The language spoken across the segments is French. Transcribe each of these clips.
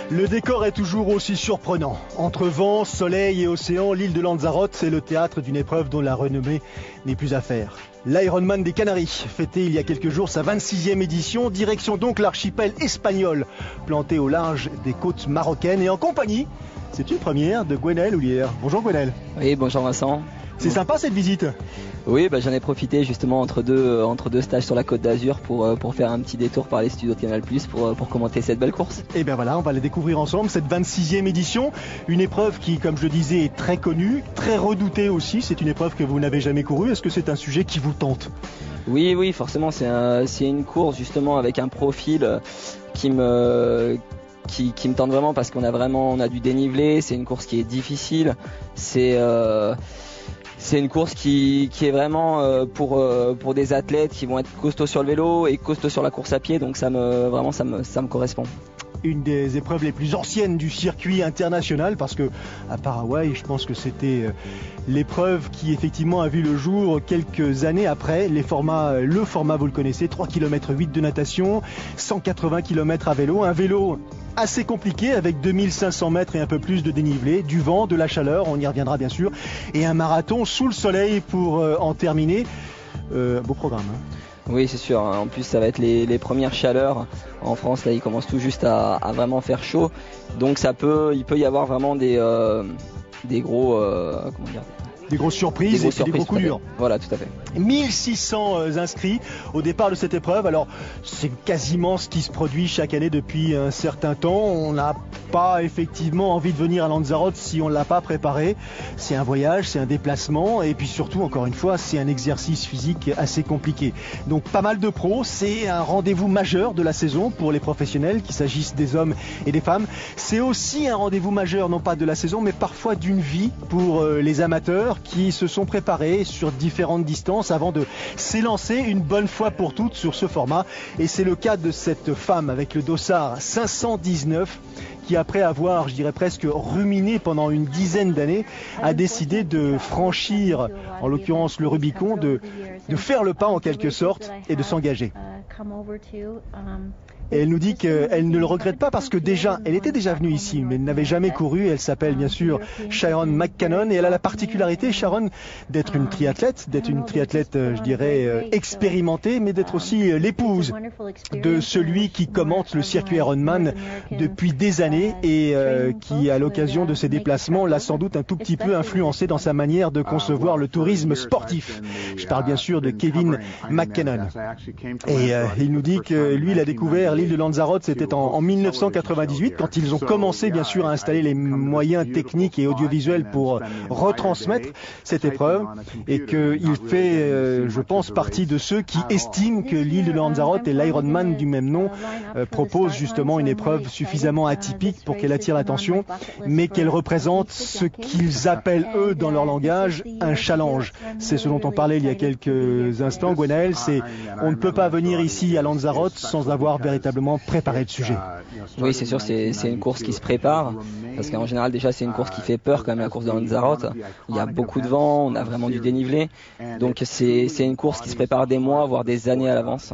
Le décor est toujours aussi surprenant. Entre vent, soleil et océan, l'île de Lanzarote est le théâtre d'une épreuve dont la renommée n'est plus à faire. L'Ironman des Canaries fêtait il y a quelques jours sa 26e édition, direction donc l'archipel espagnol, planté au large des côtes marocaines et en compagnie, c'est une première, de Gwenaël Houlière. Bonjour Gwenaël. Oui, bonjour Vincent. C'est sympa cette visite. Oui, j'en ai profité justement entre deux stages sur la Côte d'Azur pour faire un petit détour par les studios de Canal+ pour commenter cette belle course. Et bien voilà, on va la découvrir ensemble, cette 26e édition. Une épreuve qui, comme je le disais, est très connue, très redoutée aussi. C'est une épreuve que vous n'avez jamais courue. Est-ce que c'est un sujet qui vous tente ? Oui, forcément. C'est une course justement avec un profil qui me tente vraiment parce qu'on a du dénivelé. C'est une course qui est difficile. C'est une course qui est vraiment pour des athlètes qui vont être costauds sur le vélo et costauds sur la course à pied, donc ça me correspond. Une des épreuves les plus anciennes du circuit international, parce que à part Hawaï, je pense que c'était l'épreuve qui effectivement a vu le jour quelques années après. Le format, vous le connaissez, 3 km 8 de natation, 180 km à vélo, un vélo assez compliqué avec 2500 mètres et un peu plus de dénivelé, du vent, de la chaleur, on y reviendra bien sûr, et un marathon sous le soleil pour en terminer. Beau programme. Oui, c'est sûr. En plus, ça va être les premières chaleurs. En France, là, il commence tout juste à vraiment faire chaud. Donc, il peut y avoir vraiment des gros... Des grosses surprises et des gros coups durs. Voilà, tout à fait. 1600 inscrits au départ de cette épreuve. Alors, c'est quasiment ce qui se produit chaque année depuis un certain temps. On n'a pas effectivement envie de venir à Lanzarote si on ne l'a pas préparé. C'est un voyage, c'est un déplacement et puis surtout, encore une fois, c'est un exercice physique assez compliqué. Donc, pas mal de pros. C'est un rendez-vous majeur de la saison pour les professionnels, qu'il s'agisse des hommes et des femmes. C'est aussi un rendez-vous majeur, non pas de la saison, mais parfois d'une vie pour les amateurs qui se sont préparés sur différentes distances avant de s'élancer une bonne fois pour toutes sur ce format. Et c'est le cas de cette femme avec le dossard 519 qui, après avoir, je dirais presque ruminé pendant une dizaine d'années, a décidé de franchir, en l'occurrence le Rubicon, de faire le pas en quelque sorte et de s'engager. Et elle nous dit qu'elle ne le regrette pas parce que elle était déjà venue ici, mais elle n'avait jamais couru. Elle s'appelle bien sûr Sharon McCannon et elle a la particularité, Sharon, d'être une triathlète, je dirais, expérimentée, mais d'être aussi l'épouse de celui qui commente le circuit Ironman depuis des années et qui, à l'occasion de ses déplacements, l'a sans doute un tout petit peu influencé dans sa manière de concevoir le tourisme sportif. Je parle bien sûr de Kevin McCannon. Et il nous dit que lui, il a découvert l'île de Lanzarote, c'était en 1998, quand ils ont commencé bien sûr à installer les moyens techniques et audiovisuels pour retransmettre cette épreuve, et qu'il fait, je pense, partie de ceux qui estiment que l'île de Lanzarote et l'Ironman du même nom proposent justement une épreuve suffisamment atypique pour qu'elle attire l'attention, mais qu'elle représente ce qu'ils appellent, eux, dans leur langage, un challenge. C'est ce dont on parlait il y a quelques instants, Gwenaël, on ne peut pas venir ici à Lanzarote sans avoir véritablement préparé le sujet. Oui, c'est sûr, c'est une course qui se prépare, parce qu'en général déjà c'est une course qui fait peur quand même, la course de Lanzarote. Il y a beaucoup de vent, on a vraiment du dénivelé, donc c'est une course qui se prépare des mois, voire des années à l'avance.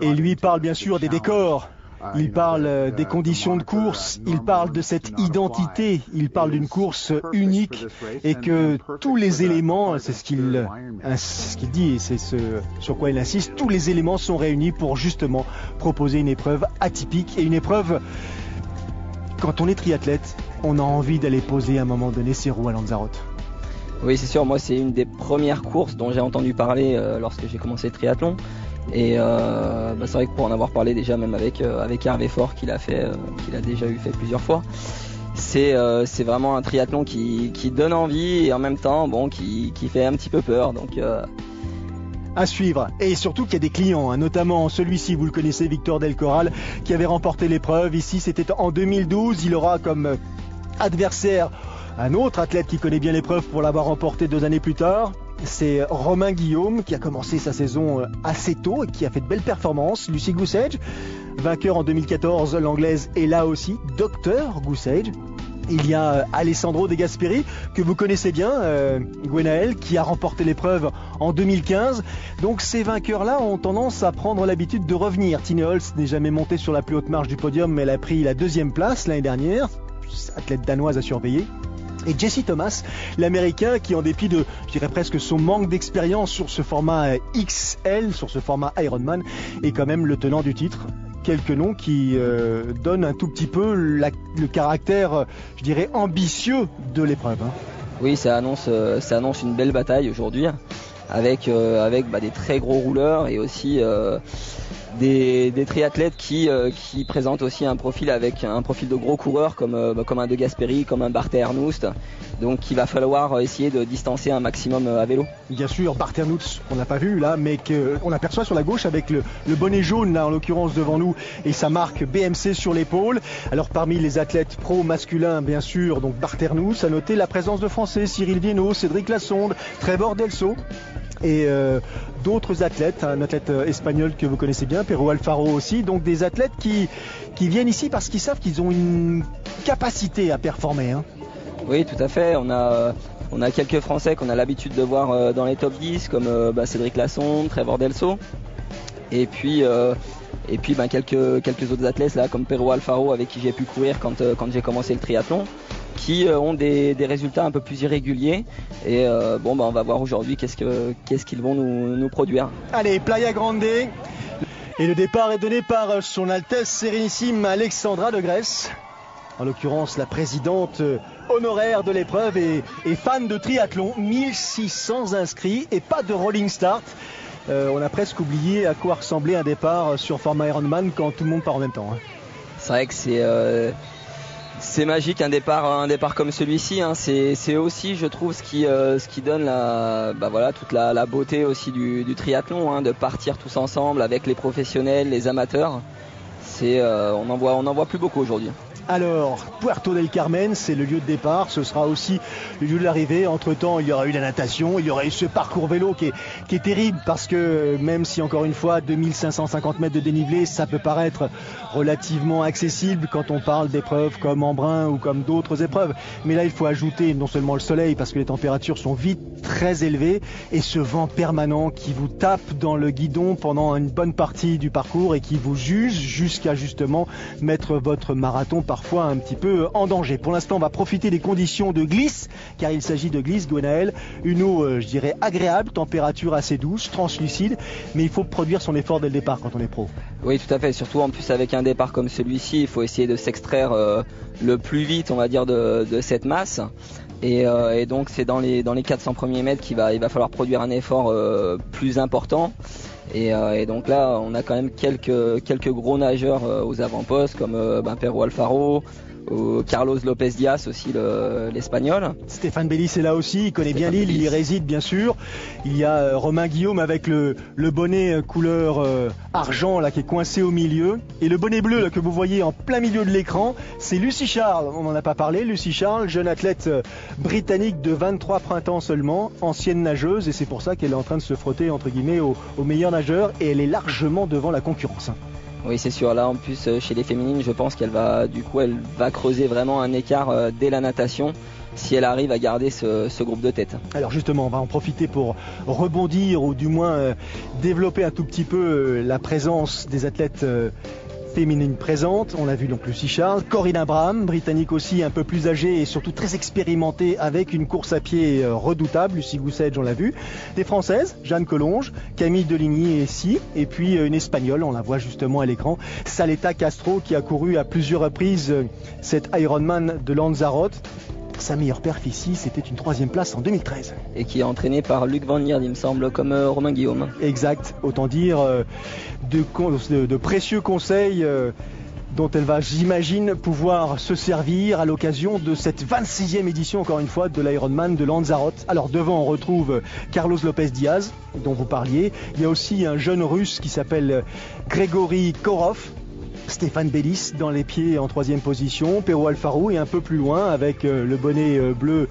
Et lui parle bien sûr des décors. Il parle des conditions de course, il parle de cette identité, il parle d'une course unique et que tous les éléments, c'est ce qu'il dit et c'est ce sur quoi il insiste, tous les éléments sont réunis pour justement proposer une épreuve atypique et une épreuve, quand on est triathlète, on a envie d'aller poser à un moment donné ses roues à Lanzarote. Oui, c'est sûr, moi c'est une des premières courses dont j'ai entendu parler lorsque j'ai commencé le triathlon. Et c'est vrai que pour en avoir parlé déjà même avec Hervé Faure qu'il a déjà fait plusieurs fois, c'est vraiment un triathlon qui donne envie et en même temps qui fait un petit peu peur, donc à suivre. Et surtout qu'il y a des clients, notamment celui-ci, vous le connaissez, Victor Del Corral, qui avait remporté l'épreuve ici, c'était en 2012. Il aura comme adversaire un autre athlète qui connaît bien l'épreuve pour l'avoir remporté 2 années plus tard. C'est Romain Guillaume qui a commencé sa saison assez tôt et qui a fait de belles performances. Lucy Goosage, vainqueur en 2014, l'anglaise est là aussi, Dr Goosage. Il y a Alessandro De Gasperi, que vous connaissez bien, Gwenaël, qui a remporté l'épreuve en 2015. Donc ces vainqueurs-là ont tendance à prendre l'habitude de revenir. Tine Holst n'est jamais montée sur la plus haute marche du podium, mais elle a pris la 2e place l'année dernière. Athlète danoise à surveiller. Et Jesse Thomas, l'américain, qui en dépit de, je dirais presque son manque d'expérience sur ce format XL, sur ce format Ironman, est quand même le tenant du titre. Quelques noms qui donnent un tout petit peu le caractère, je dirais, ambitieux de l'épreuve. Oui, ça annonce une belle bataille aujourd'hui, avec des très gros rouleurs et aussi des triathlètes qui présentent aussi un profil de gros coureurs comme un De Gasperi, comme un Bart Ernst. Donc il va falloir essayer de distancer un maximum à vélo. Bien sûr, Bart Ernst, on n'a pas vu là, mais qu'on aperçoit sur la gauche avec le bonnet jaune là en l'occurrence devant nous et sa marque BMC sur l'épaule. Alors parmi les athlètes pro masculins, bien sûr, donc Bart Ernst, à noter la présence de Français, Cyril Viennot, Cédric Lassonde, Trevor Delso. Et d'autres athlètes, un athlète espagnol que vous connaissez bien, Pero Alfaro aussi, donc des athlètes qui viennent ici parce qu'ils savent qu'ils ont une capacité à performer. Oui, tout à fait. On a quelques Français qu'on a l'habitude de voir dans les top 10, comme Cédric Lassonde, Trevor Delso, et puis quelques autres athlètes là, comme Pero Alfaro, avec qui j'ai pu courir quand j'ai commencé le triathlon, qui ont des résultats un peu plus irréguliers et on va voir aujourd'hui qu'est-ce qu'ils vont nous produire. Allez, Playa Grande, et le départ est donné par son Altesse Sérénissime Alexandra de Grèce, en l'occurrence la présidente honoraire de l'épreuve et fan de triathlon. 1600 inscrits et pas de rolling start. On a presque oublié à quoi ressemblait un départ sur format Ironman quand tout le monde part en même temps. C'est vrai que c'est magique un départ comme celui-ci. C'est aussi, je trouve, ce qui donne toute la beauté aussi du triathlon, de partir tous ensemble avec les professionnels, les amateurs. On en voit plus beaucoup aujourd'hui. Alors, Puerto del Carmen, c'est le lieu de départ, ce sera aussi le lieu de l'arrivée. Entre-temps, il y aura eu la natation, il y aura eu ce parcours vélo qui est terrible parce que même si, encore une fois, 2550 mètres de dénivelé, ça peut paraître relativement accessible quand on parle d'épreuves comme Embrun ou comme d'autres épreuves. Mais là, il faut ajouter non seulement le soleil parce que les températures sont vite très élevées et ce vent permanent qui vous tape dans le guidon pendant une bonne partie du parcours et qui vous juge jusqu'à justement mettre votre marathon parfois un petit peu en danger. Pour l'instant, on va profiter des conditions de glisse, car il s'agit de glisse, Gwenaël. Une eau, je dirais, agréable, température assez douce, translucide, mais il faut produire son effort dès le départ quand on est pro. Oui, tout à fait. Surtout en plus avec un départ comme celui-ci, il faut essayer de s'extraire le plus vite, on va dire, de cette masse. Et donc c'est dans les 400 premiers mètres qu'il va falloir produire un effort plus important. Et donc là, on a quand même quelques gros nageurs aux avant-postes comme Pero Alfaro, Carlos Lopez Diaz aussi, l'espagnol. Stéphane Bellis est là aussi, il connaît bien l'île, il y réside bien sûr. Il y a Romain Guillaume avec le bonnet couleur argent là qui est coincé au milieu. Et le bonnet bleu là, que vous voyez en plein milieu de l'écran, c'est Lucy Charles. On n'en a pas parlé, Lucy Charles, jeune athlète britannique de 23 printemps seulement, ancienne nageuse, et c'est pour ça qu'elle est en train de se frotter entre guillemets aux meilleurs nageurs, et elle est largement devant la concurrence. Oui, c'est sûr. Là, en plus, chez les féminines, je pense qu'elle va creuser vraiment un écart dès la natation si elle arrive à garder ce groupe de tête. Alors justement, on va en profiter pour rebondir ou du moins développer un tout petit peu la présence des athlètes féminine présente. On a vu donc Lucy Charles, Corinne Abraham, britannique aussi, un peu plus âgée et surtout très expérimentée avec une course à pied redoutable. Lucy Goussedge, on l'a vu. Des Françaises, Jeanne Collonges, Camille Deligny et puis une Espagnole, on la voit justement à l'écran, Saleta Castro, qui a couru à plusieurs reprises cet Ironman de Lanzarote. Sa meilleure perf ici, c'était une 3e place en 2013. Et qui est entraîné par Luc Van Lierde, il me semble, comme Romain Guillaume. Exact, autant dire de précieux conseils dont elle va, j'imagine, pouvoir se servir à l'occasion de cette 26e édition, encore une fois, de l'Ironman de Lanzarote. Alors devant, on retrouve Carlos Lopez Diaz, dont vous parliez. Il y a aussi un jeune russe qui s'appelle Grégory Korov. Stéphane Bellis dans les pieds en 3e position, Pero Alfaro, et un peu plus loin avec le bonnet bleu,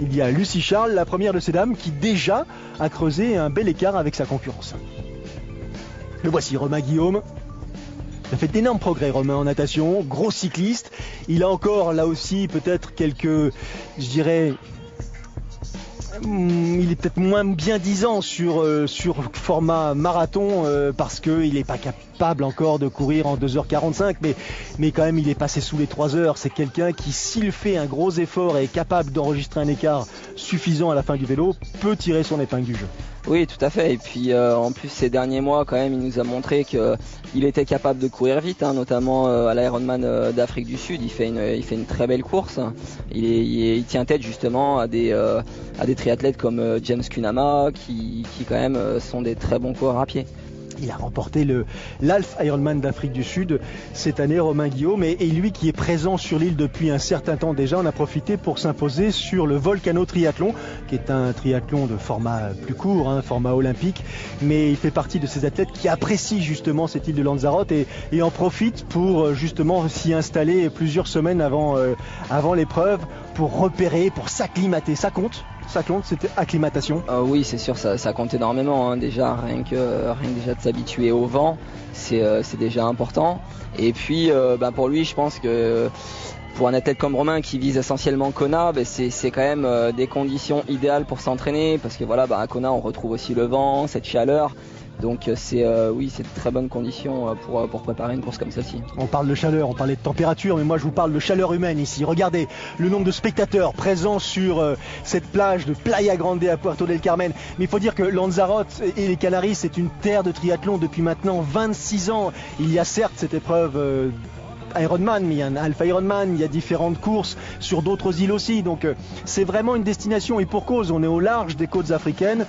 il y a Lucy Charles, la première de ces dames qui déjà a creusé un bel écart avec sa concurrence. Le voici, Romain Guillaume. Il a fait d'énormes progrès, Romain, en natation, gros cycliste. Il a encore, là aussi, peut-être quelques, je dirais, il est peut-être moins bien disant sur format marathon parce qu'il n'est pas capable encore de courir en 2h45, mais quand même il est passé sous les 3 heures. C'est quelqu'un qui, s'il fait un gros effort et est capable d'enregistrer un écart suffisant à la fin du vélo, peut tirer son épingle du jeu. Oui, tout à fait. Et puis en plus ces derniers mois, quand même, il nous a montré qu'il était capable de courir vite, hein, notamment à l'Ironman d'Afrique du Sud. Il fait une très belle course. Il tient tête justement à des triathlètes comme James Kunama, qui quand même sont des très bons coureurs à pied. Il a remporté l'Half Ironman d'Afrique du Sud cette année, Romain Guillaume, et lui qui est présent sur l'île depuis un certain temps déjà, en a profité pour s'imposer sur le Volcano Triathlon, qui est un triathlon de format plus court, hein, format olympique, mais il fait partie de ces athlètes qui apprécient justement cette île de Lanzarote et en profitent pour justement s'y installer plusieurs semaines avant l'épreuve, pour repérer, pour s'acclimater. Ça compte, cette acclimatation. Oui, c'est sûr, ça compte énormément, hein. Déjà, rien que déjà de s'habituer au vent, c'est déjà important. Et puis, pour lui, je pense que pour un athlète comme Romain qui vise essentiellement Kona, c'est quand même des conditions idéales pour s'entraîner, parce que voilà, à Kona, on retrouve aussi le vent, cette chaleur. Donc c'est de très bonnes conditions pour préparer une course comme celle-ci. On parle de chaleur, on parlait de température, mais moi je vous parle de chaleur humaine ici. Regardez le nombre de spectateurs présents sur cette plage de Playa Grande à Puerto del Carmen. Mais il faut dire que Lanzarote et les Canaries, c'est une terre de triathlon depuis maintenant 26 ans. Il y a certes cette épreuve Ironman, mais il y a un Alpha Ironman, il y a différentes courses sur d'autres îles aussi, donc c'est vraiment une destination, et pour cause, on est au large des côtes africaines,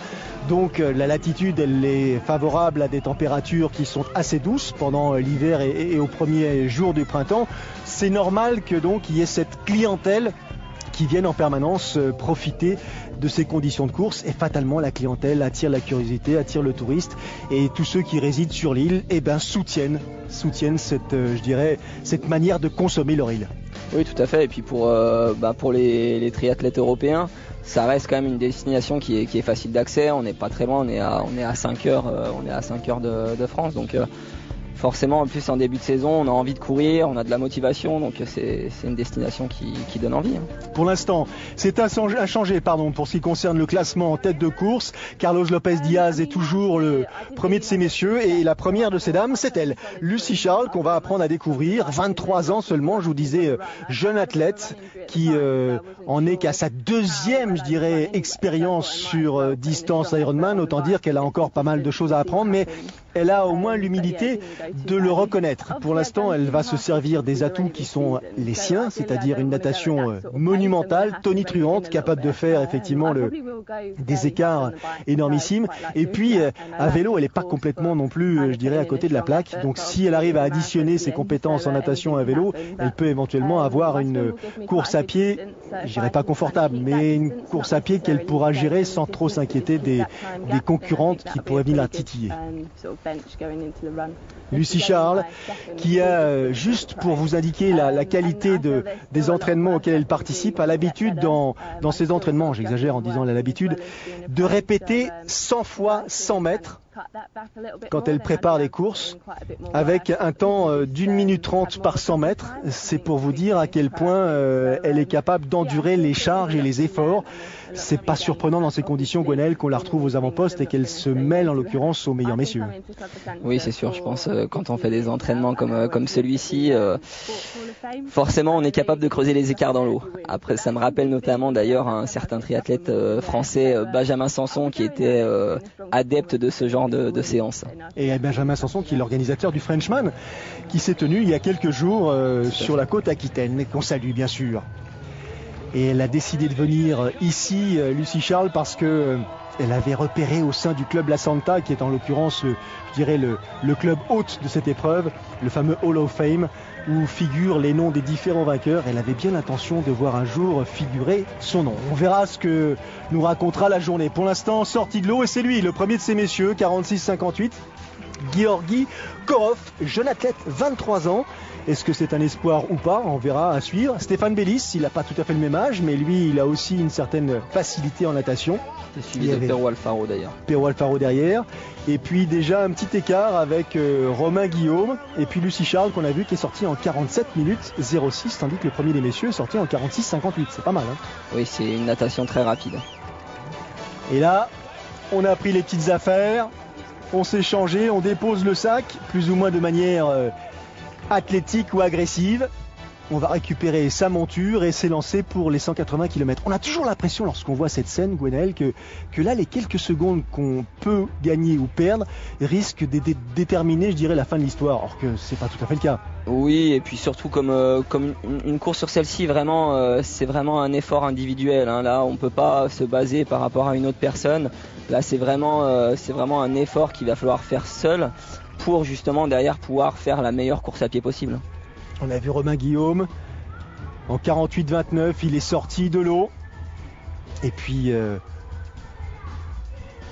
donc la latitude elle est favorable à des températures qui sont assez douces pendant l'hiver et aux premiers jours du printemps. C'est normal que donc il y ait cette clientèle qui viennent en permanence profiter de ces conditions de course, et fatalement la clientèle attire la curiosité, attire le touriste, et tous ceux qui résident sur l'île soutiennent cette manière de consommer leur île. Oui, tout à fait. Et puis pour les triathlètes européens, ça reste quand même une destination qui est facile d'accès. On n'est pas très loin, on est à 5 heures de France, donc forcément, en plus en début de saison, on a envie de courir, on a de la motivation, donc c'est une destination qui donne envie. Pour l'instant, c'est inchangé pour ce qui concerne le classement en tête de course. Carlos Lopez Diaz est toujours le premier de ces messieurs, et la première de ces dames, c'est elle, Lucie Charles, qu'on va apprendre à découvrir. 23 ans seulement, je vous disais, jeune athlète qui en est qu'à sa deuxième, expérience sur distance Ironman. Autant dire qu'elle a encore pas mal de choses à apprendre, mais elle a au moins l'humilité de le reconnaître. Pour l'instant, elle va se servir des atouts qui sont les siens, c'est-à-dire une natation monumentale, tonitruante, capable de faire effectivement des écarts énormissimes. Et puis, à vélo, elle n'est pas complètement non plus, à côté de la plaque. Donc, si elle arrive à additionner ses compétences en natation à vélo, elle peut éventuellement avoir une course à pied, je dirais pas confortable, mais une course à pied qu'elle pourra gérer sans trop s'inquiéter des concurrentes qui pourraient venir la titiller. Lucie Charles, qui a, juste pour vous indiquer la qualité des entraînements auxquels elle participe, a l'habitude dans ses entraînements, j'exagère en disant elle a l'habitude, de répéter 100 fois 100 mètres quand elle prépare les courses, avec un temps d'1 minute 30 par 100 mètres. C'est pour vous dire à quel point elle est capable d'endurer les charges et les efforts. C'est pas surprenant dans ces conditions, Gwenaëlle, qu'on la retrouve aux avant-postes et qu'elle se mêle en l'occurrence aux meilleurs messieurs. Oui, c'est sûr, je pense quand on fait des entraînements comme celui-ci, forcément on est capable de creuser les écarts dans l'eau. Après, ça me rappelle notamment d'ailleurs un certain triathlète français, Benjamin Sanson, qui était adepte de ce genre de séance. Et Benjamin Sanson, qui est l'organisateur du Frenchman, qui s'est tenu il y a quelques jours sur la côte aquitaine, et qu'on salue bien sûr. Et elle a décidé de venir ici, Lucie Charles, parce que elle avait repéré au sein du club La Santa, qui est en l'occurrence, le club hôte de cette épreuve, le fameux Hall of Fame, où figurent les noms des différents vainqueurs. Elle avait bien l'intention de voir un jour figurer son nom. On verra ce que nous racontera la journée. Pour l'instant, sortie de l'eau, et c'est lui, le premier de ces messieurs, 46-58. Georgi Korov, jeune athlète, 23 ans. Est-ce que c'est un espoir ou pas? On verra à suivre. Stéphane Bellis, il n'a pas tout à fait le même âge, mais lui, il a aussi une certaine facilité en natation. C'est suivi de Pero Alfaro d'ailleurs. Pero Alfaro derrière. Et puis déjà un petit écart avec Romain Guillaume et puis Lucie Charles qu'on a vu qui est sorti en 47 minutes 06, tandis que le premier des messieurs est sorti en 46-58. C'est pas mal. Hein. Oui, c'est une natation très rapide. Et là, on a pris les petites affaires, on s'est changé, on dépose le sac, plus ou moins de manière athlétique ou agressive. On va récupérer sa monture et s'élancer pour les 180 km. On a toujours l'impression lorsqu'on voit cette scène, Gwenaël, que là, les quelques secondes qu'on peut gagner ou perdre risquent de déterminer, je dirais, la fin de l'histoire. Alors que c'est pas tout à fait le cas. Oui, et puis surtout comme une course sur celle-ci, vraiment, c'est vraiment un effort individuel. Hein. Là, on peut pas se baser par rapport à une autre personne. Là, c'est vraiment un effort qu'il va falloir faire seul pour justement derrière pouvoir faire la meilleure course à pied possible. On a vu Romain Guillaume en 48-29, il est sorti de l'eau. Et puis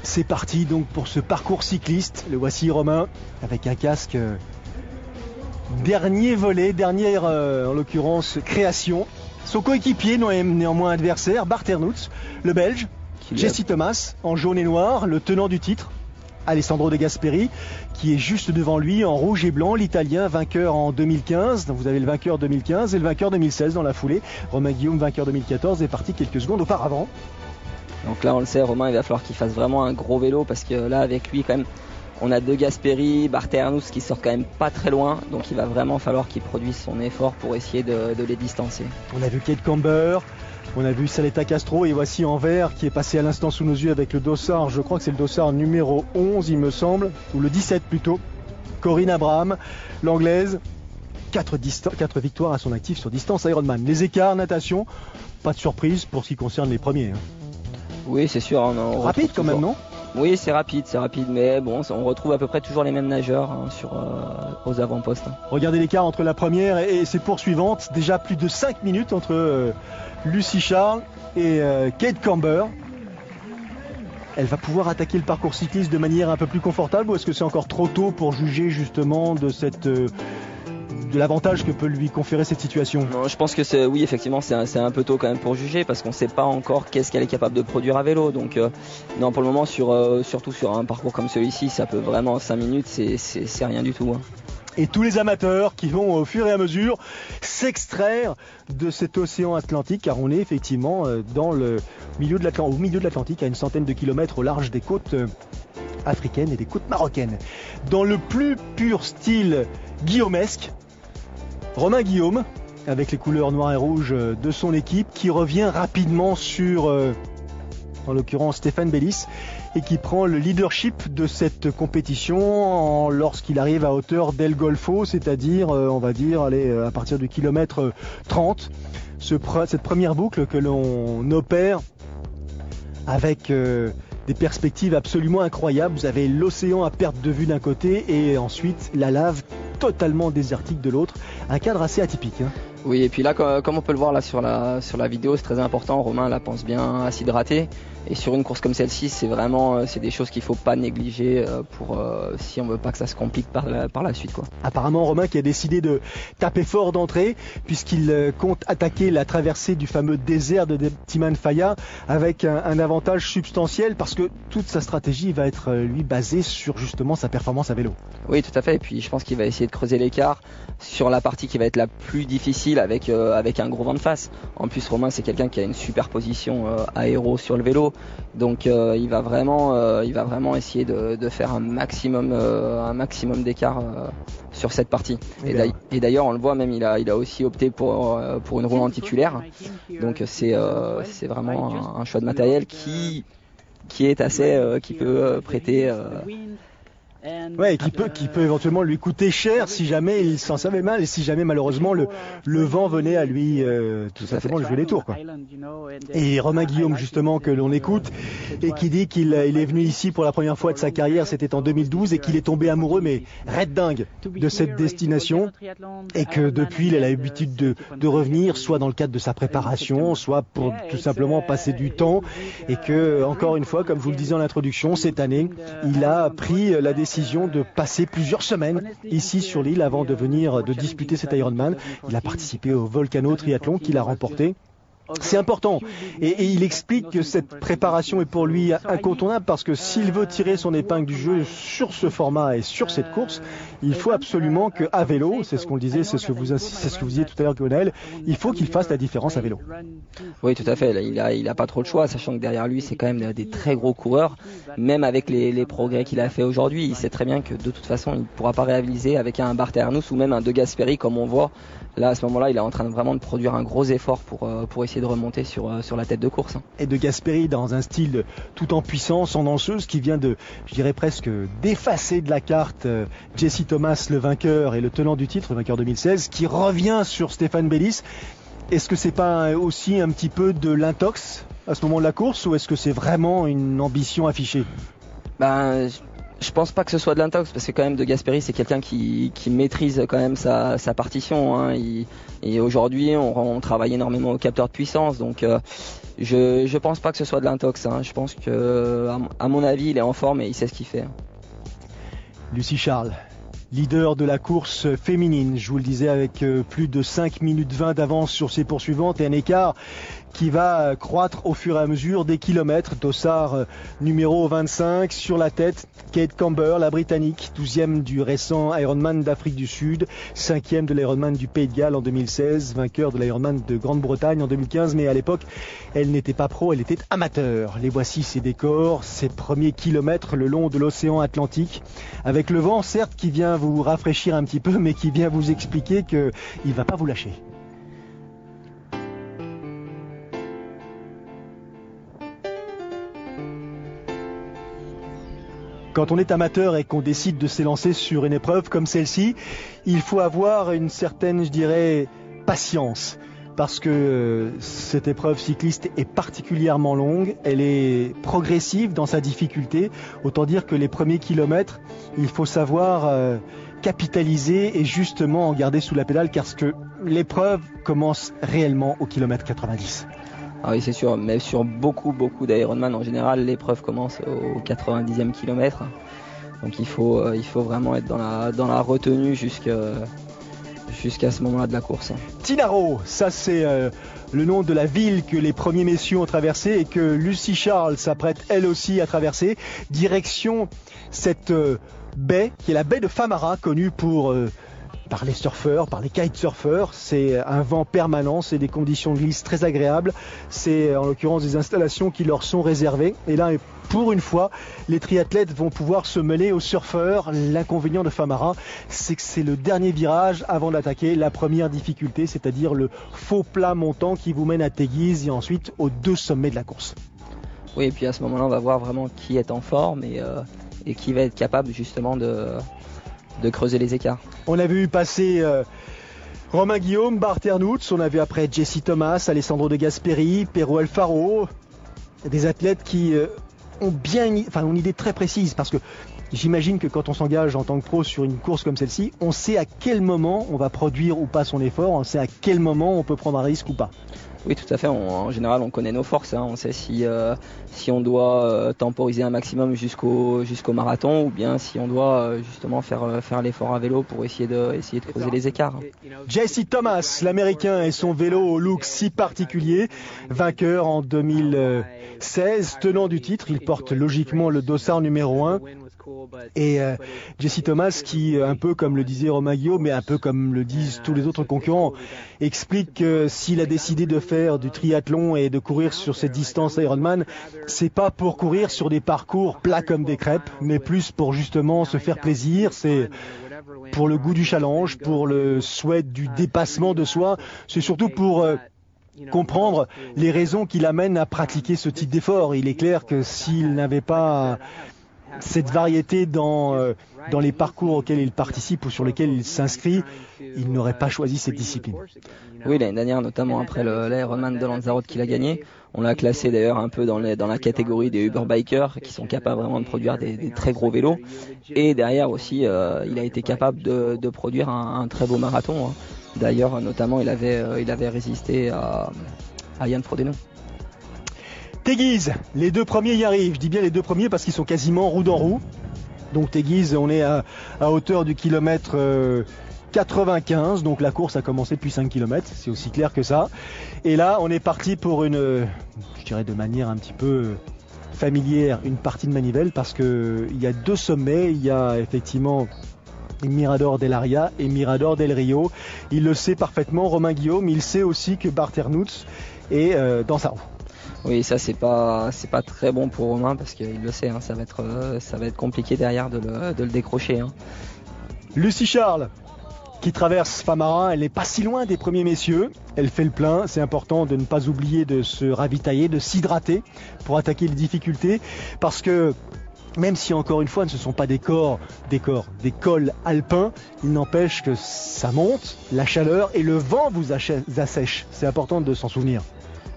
c'est parti donc pour ce parcours cycliste. Le voici Romain avec un casque dernier volet, dernière en l'occurrence création. Son coéquipier, néanmoins adversaire, Bart Ernouts, le Belge, Jesse Thomas en jaune et noir, le tenant du titre. Alessandro De Gasperi qui est juste devant lui en rouge et blanc, l'Italien vainqueur en 2015. Donc vous avez le vainqueur 2015 et le vainqueur 2016 dans la foulée. Romain Guillaume, vainqueur 2014, est parti quelques secondes auparavant. Donc là on le sait, Romain il va falloir qu'il fasse vraiment un gros vélo parce que là avec lui quand même on a De Gasperi, Bart Ernouts qui sortent quand même pas très loin. Donc il va vraiment falloir qu'il produise son effort pour essayer de les distancer. On a vu Kate Camber. On a vu Saletta Castro et voici en vert qui est passé à l'instant sous nos yeux avec le dossard, je crois que c'est le dossard numéro 11 il me semble, ou le 17 plutôt, Corinne Abraham, l'anglaise, 4 victoires à son actif sur distance Ironman. Les écarts, natation, pas de surprise pour ce qui concerne les premiers. Hein. Oui c'est sûr. Rapide quand même non ? Oui c'est rapide, mais bon on retrouve à peu près toujours les mêmes nageurs aux avant-postes. Hein. Regardez l'écart entre la première et ses poursuivantes, déjà plus de 5 minutes entre Lucie Charles et Kate Camber. Elle va pouvoir attaquer le parcours cycliste de manière un peu plus confortable ou est-ce que c'est encore trop tôt pour juger justement de l'avantage que peut lui conférer cette situation? Non, je pense que c'est un peu tôt quand même pour juger parce qu'on ne sait pas encore qu'est-ce qu'elle est capable de produire à vélo. Donc non pour le moment surtout sur un parcours comme celui-ci, ça peut vraiment 5 minutes, c'est rien du tout. Hein. Et tous les amateurs qui vont au fur et à mesure s'extraire de cet océan Atlantique car on est effectivement au milieu de l'Atlantique à une centaine de kilomètres au large des côtes africaines et des côtes marocaines. Dans le plus pur style guillaumesque, Romain Guillaume avec les couleurs noires et rouges de son équipe qui revient rapidement sur en l'occurrence Stéphane Bellis et qui prend le leadership de cette compétition lorsqu'il arrive à hauteur d'El Golfo, c'est-à-dire on va dire à partir du kilomètre 30. Cette première boucle que l'on opère avec des perspectives absolument incroyables. Vous avez l'océan à perte de vue d'un côté et ensuite la lave totalement désertique de l'autre. Un cadre assez atypique. Hein. Oui, et puis là, comme on peut le voir là sur la vidéo, c'est très important. Romain là pense bien à s'hydrater. Et sur une course comme celle-ci, c'est des choses qu'il faut pas négliger si on veut pas que ça se complique par la suite, quoi. Apparemment, Romain qui a décidé de taper fort d'entrée puisqu'il compte attaquer la traversée du fameux désert de Timan Faya avec un avantage substantiel parce que toute sa stratégie va être lui basée sur justement sa performance à vélo. Oui, tout à fait. Et puis je pense qu'il va essayer de creuser l'écart sur la partie qui va être la plus difficile avec un gros vent de face. En plus, Romain c'est quelqu'un qui a une super position aéro sur le vélo. Donc il va vraiment essayer de faire un maximum d'écart sur cette partie. Et d'ailleurs on le voit même, il a aussi opté pour une roue titulaire. Donc c'est vraiment un choix de matériel qui est assez qui peut prêter Ouais, qui peut éventuellement lui coûter cher si jamais il s'en savait mal et si jamais malheureusement le vent venait à lui tout simplement lui jouer les tours, quoi. Et Romain Guillaume justement que l'on écoute et qui dit qu'il est venu ici pour la première fois de sa carrière, c'était en 2012 et qu'il est tombé amoureux mais raide dingue de cette destination et que depuis il a l'habitude de revenir soit dans le cadre de sa préparation, soit pour tout simplement passer du temps et que encore une fois comme je vous le disais en introduction, cette année il a pris la décision décision de passer plusieurs semaines ici sur l'île avant de venir de disputer cet Ironman. Il a participé au Volcano Triathlon qu'il a remporté. C'est important et il explique que cette préparation est pour lui incontournable parce que s'il veut tirer son épingle du jeu sur ce format et sur cette course, il faut absolument qu'à vélo, c'est ce qu'on le disait, c'est ce que vous disiez tout à l'heure, Lionel, il faut qu'il fasse la différence à vélo. Oui, tout à fait. Là, il a pas trop de choix, sachant que derrière lui, c'est quand même des très gros coureurs. Même avec les progrès qu'il a fait aujourd'hui, il sait très bien que de toute façon, il ne pourra pas rivaliser avec un Bart Ernous ou même un De Gasperi, comme on voit. Là, à ce moment-là, il est en train vraiment de produire un gros effort pour essayer de remonter sur la tête de course. Et De Gasperi dans un style tout en puissance, en danseuse, qui vient de, je dirais presque, d'effacer de la carte Jesse Thomas, le vainqueur et le tenant du titre, le vainqueur 2016, qui revient sur Stéphane Bellis. Est-ce que c'est pas aussi un petit peu de l'intox à ce moment de la course ou est-ce que c'est vraiment une ambition affichée? Je pense pas que ce soit de l'intox parce que quand même De Gasperi c'est quelqu'un qui maîtrise quand même sa partition. Hein. Et aujourd'hui on travaille énormément au capteur de puissance, donc je pense pas que ce soit de l'intox. Hein. Je pense que à mon avis il est en forme et il sait ce qu'il fait. Lucie Charles, leader de la course féminine, je vous le disais, avec plus de 5 minutes 20 d'avance sur ses poursuivantes et un écart qui va croître au fur et à mesure des kilomètres. Dossard numéro 25 sur la tête, Kate Camber, la Britannique, 12e du récent Ironman d'Afrique du Sud, 5e de l'Ironman du Pays de Galles en 2016, vainqueur de l'Ironman de Grande-Bretagne en 2015, mais à l'époque, elle n'était pas pro, elle était amateur. Les voici ses décors, ses premiers kilomètres le long de l'océan Atlantique, avec le vent certes qui vient vous rafraîchir un petit peu, mais qui vient vous expliquer qu'il ne va pas vous lâcher. Quand on est amateur et qu'on décide de s'élancer sur une épreuve comme celle-ci, il faut avoir une certaine, je dirais, patience. Parce que cette épreuve cycliste est particulièrement longue, elle est progressive dans sa difficulté. Autant dire que les premiers kilomètres, il faut savoir capitaliser et justement en garder sous la pédale, car que l'épreuve commence réellement au kilomètre 90. Ah oui, c'est sûr, mais sur beaucoup d'Ironman en général, l'épreuve commence au 90e kilomètre. Donc il faut vraiment être dans la retenue jusqu'à ce moment-là de la course. Tinaro, ça c'est le nom de la ville que les premiers messieurs ont traversé et que Lucie Charles s'apprête elle aussi à traverser. Direction cette baie qui est la baie de Famara, connue par les surfeurs, par les kitesurfers. C'est un vent permanent, c'est des conditions de glisse très agréables. C'est en l'occurrence des installations qui leur sont réservées. Et là, pour une fois, les triathlètes vont pouvoir se mêler aux surfeurs. L'inconvénient de Famara, c'est que c'est le dernier virage avant d'attaquer la première difficulté, c'est-à-dire le faux plat montant qui vous mène à Teguise et ensuite aux 2 sommets de la course. Oui, et puis à ce moment-là, on va voir vraiment qui est en forme et qui va être capable justement de creuser les écarts. On a vu passer Romain Guillaume, Bart Ernous, on a vu après Jesse Thomas, Alessandro De Gasperi, Pero Alfaro, des athlètes qui ont une idée très précise, parce que j'imagine que quand on s'engage en tant que pro sur une course comme celle-ci, on sait à quel moment on va produire ou pas son effort, on sait à quel moment on peut prendre un risque ou pas. Oui, tout à fait. En général, on connaît nos forces. Hein. On sait si on doit temporiser un maximum jusqu'au marathon ou bien si on doit justement faire l'effort à vélo pour essayer de creuser les écarts. Jesse Thomas, l'Américain, et son vélo au look si particulier, vainqueur en 2016, tenant du titre. Il porte logiquement le dossard numéro 1. Et Jesse Thomas qui, un peu comme le disait Romain Guillaume, mais un peu comme le disent tous les autres concurrents, explique que s'il a décidé de faire du triathlon et de courir sur cette distance Ironman, c'est pas pour courir sur des parcours plats comme des crêpes, mais plus pour justement se faire plaisir. C'est pour le goût du challenge, pour le souhait du dépassement de soi. C'est surtout pour comprendre les raisons qui l'amènent à pratiquer ce type d'effort. Il est clair que s'il n'avait pas cette variété dans les parcours auxquels il participe ou sur lesquels il s'inscrit, il n'aurait pas choisi cette discipline. Oui, l'année dernière, notamment après l'Ironman de Lanzarote qu'il a gagné, on l'a classé d'ailleurs un peu dans la catégorie des Uber Bikers qui sont capables vraiment de produire des très gros vélos. Et derrière aussi, il a été capable de produire un très beau marathon. Hein. D'ailleurs, notamment, il avait résisté à Yann Frodeno. Teguise, les 2 premiers y arrivent. Je dis bien les 2 premiers parce qu'ils sont quasiment roue dans roue. Donc Teguise, on est à hauteur du kilomètre 95, donc la course a commencé depuis 5 km, c'est aussi clair que ça. Et là, on est parti pour je dirais de manière un petit peu familière, une partie de manivelle, parce qu'il y a 2 sommets, il y a effectivement Mirador del Aria et Mirador del Rio. Il le sait parfaitement, Romain Guillaume, il sait aussi que Bart Ernouts est dans sa roue. Oui, ça c'est pas très bon pour Romain parce qu'il le sait, ça va être compliqué derrière de le décrocher. Lucie Charles qui traverse Famara, elle n'est pas si loin des premiers messieurs, elle fait le plein, c'est important de ne pas oublier de se ravitailler, de s'hydrater pour attaquer les difficultés, parce que même si encore une fois ce ne sont pas des cols alpins, il n'empêche que ça monte, la chaleur et le vent vous assèche, c'est important de s'en souvenir.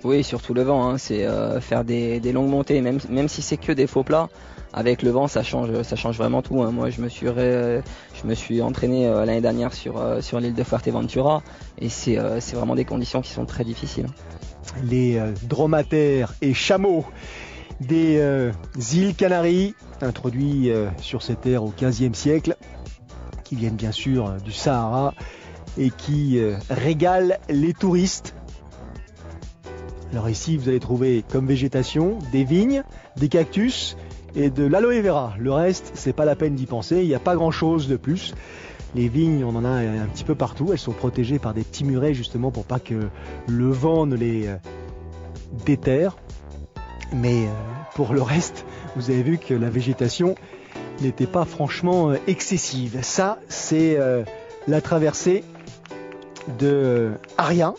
Oui, surtout le vent, c'est faire des longues montées, même si c'est que des faux plats. Avec le vent, ça change vraiment tout. Moi, je me suis entraîné l'année dernière sur l'île de Fuerteventura et c'est vraiment des conditions qui sont très difficiles. Les dromadaires et chameaux des îles Canaries, introduits sur ces terres au XVe siècle, qui viennent bien sûr du Sahara et qui régalent les touristes. Alors ici, vous allez trouver comme végétation des vignes, des cactus et de l'aloe vera. Le reste, c'est pas la peine d'y penser, il n'y a pas grand chose de plus. Les vignes, on en a un petit peu partout, elles sont protégées par des petits murets justement pour pas que le vent ne les déterre. Mais pour le reste, vous avez vu que la végétation n'était pas franchement excessive. Ça, c'est la traversée de Aria.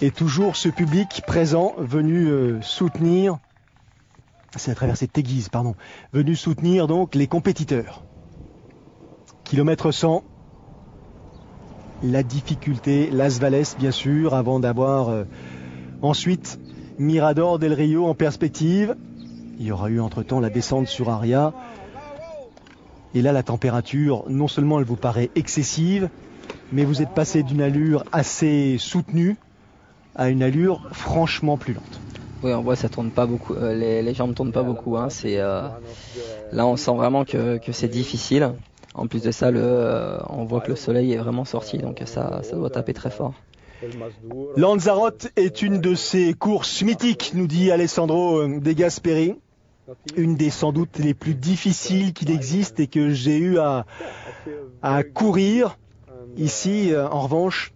Et toujours ce public présent venu soutenir, c'est la traversée de Teguise, pardon, venu soutenir donc les compétiteurs. Kilomètre 100, la difficulté, Las Valles bien sûr, avant d'avoir ensuite Mirador del Rio en perspective. Il y aura eu entre-temps la descente sur Aria. Et là la température, non seulement elle vous paraît excessive, mais vous êtes passé d'une allure assez soutenue à une allure franchement plus lente. Oui, on voit ça tourne pas beaucoup, les jambes tournent pas beaucoup. Là, on sent vraiment que c'est difficile. En plus de ça, on voit que le soleil est vraiment sorti, donc ça doit taper très fort. Lanzarote est une de ces courses mythiques, nous dit Alessandro De Gasperi. Une des sans doute les plus difficiles qu'il existe et que j'ai eu à courir. Ici, en revanche,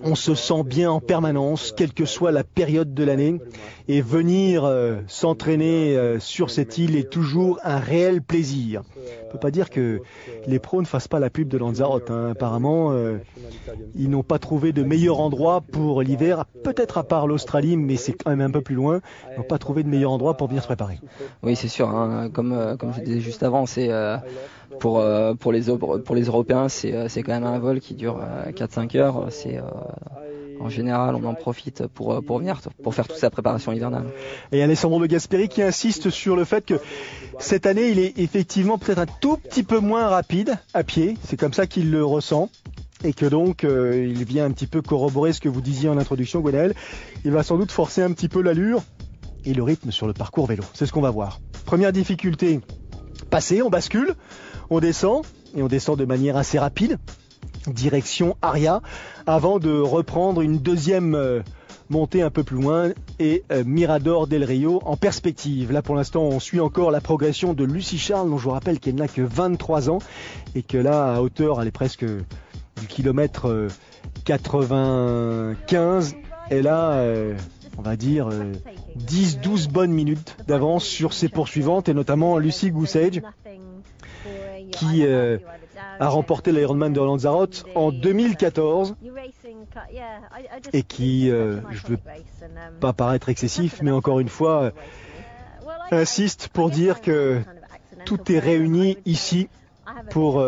on se sent bien en permanence, quelle que soit la période de l'année, et venir s'entraîner sur cette île est toujours un réel plaisir. On ne peut pas dire que les pros ne fassent pas la pub de Lanzarote. Apparemment, ils n'ont pas trouvé de meilleur endroit pour l'hiver, peut-être à part l'Australie, mais c'est quand même un peu plus loin. Ils n'ont pas trouvé de meilleur endroit pour venir se préparer. Oui, c'est sûr. Comme je disais juste avant, c'est pour les Européens, c'est quand même un vol qui dure 4-5 heures. En général, on en profite pour venir, pour faire toute sa préparation hivernale. Et Alessandro De Gasperi qui insiste sur le fait que cette année, il est effectivement peut-être un tout petit peu moins rapide à pied. C'est comme ça qu'il le ressent. Et que donc, il vient un petit peu corroborer ce que vous disiez en introduction, Gwenaël. Il va sans doute forcer un petit peu l'allure et le rythme sur le parcours vélo. C'est ce qu'on va voir. Première difficulté, passée, on bascule, on descend, et on descend de manière assez rapide. Direction Aria, avant de reprendre une deuxième montée un peu plus loin et Mirador del Rio en perspective. Là pour l'instant on suit encore la progression de Lucie Charles, dont je vous rappelle qu'elle n'a que 23 ans et que là à hauteur elle est presque du kilomètre 95. Elle a on va dire 10-12 bonnes minutes d'avance sur ses poursuivantes et notamment Lucy Goosage qui a remporté l'Ironman de Lanzarote en 2014 et qui, je ne veux pas paraître excessif, mais encore une fois, insiste pour dire que tout est réuni ici pour